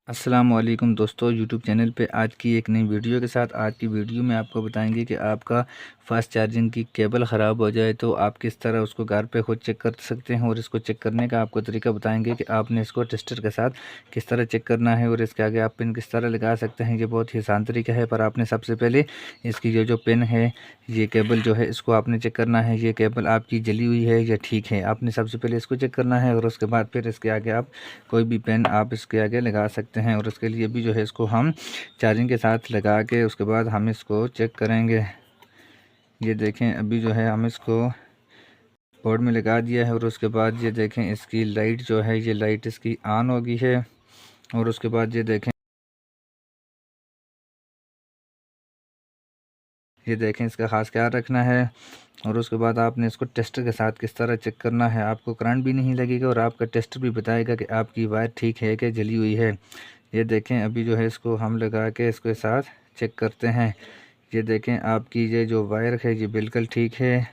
अस्सलामुअलैकुम दोस्तों, YouTube channel पे आज की एक नई वीडियो के साथ। आज की वीडियो में आपको बताएंगे कि आपका फास्ट चार्जिंग की केबल ख़राब हो जाए तो आप किस तरह उसको घर पे खुद चेक कर सकते हैं। और इसको चेक करने का आपको तरीका बताएंगे कि आपने इसको टेस्टर के साथ किस तरह चेक करना है और इसके आगे आप पिन किस तरह लगा सकते हैं। ये बहुत ही आसान तरीका है, पर आपने सबसे पहले इसकी जो पिन है, ये केबल जो है, इसको आपने चेक करना है। ये केबल आपकी जली हुई है या ठीक है, आपने सबसे पहले इसको चेक करना है। और उसके बाद फिर इसके आगे आप कोई भी पेन आप इसके आगे लगा सकते हैं। और उसके लिए भी जो है इसको हम चार्जिंग के साथ लगा के उसके बाद हम इसको चेक करेंगे। ये देखें, अभी जो है हम इसको बोर्ड में लगा दिया है। और उसके बाद ये देखें, इसकी लाइट जो है, ये लाइट इसकी ऑन हो गई है। और उसके बाद ये देखें इसका ख़ास ख्याल रखना है। और उसके बाद आपने इसको टेस्टर के साथ किस तरह चेक करना है। आपको करंट भी नहीं लगेगा और आपका टेस्टर भी बताएगा कि आपकी वायर ठीक है कि जली हुई है। ये देखें, अभी जो है इसको हम लगा के इसके साथ चेक करते हैं। ये देखें, आपकी ये जो वायर है ये बिल्कुल ठीक है।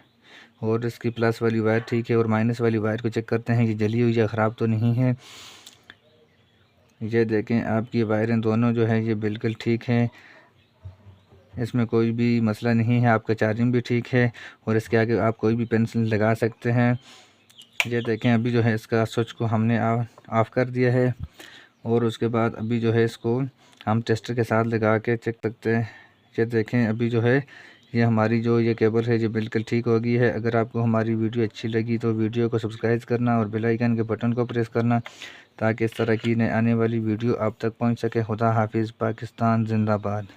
और इसकी प्लस वाली वायर ठीक है। और माइनस वाली वायर को चेक करते हैं, ये जली हुई या ख़राब तो नहीं है। ये देखें, आपकी वायरें दोनों जो है ये बिल्कुल ठीक हैं, इसमें कोई भी मसला नहीं है। आपका चार्जिंग भी ठीक है। और इसके आगे आप कोई भी पेंसिल लगा सकते हैं। ये देखें, अभी जो है इसका स्विच को हमने ऑफ़ कर दिया है। और उसके बाद अभी जो है इसको हम टेस्टर के साथ लगा के चेक करते हैं। ये देखें, अभी जो है ये हमारी जो ये केबल है ये बिल्कुल ठीक हो गई है। अगर आपको हमारी वीडियो अच्छी लगी तो वीडियो को सब्सक्राइब करना और बेल आइकन के बटन को प्रेस करना, ताकि इस तरह की आने वाली वीडियो आप तक पहुंच सके। खुदा हाफिज़। पाकिस्तान जिंदाबाद।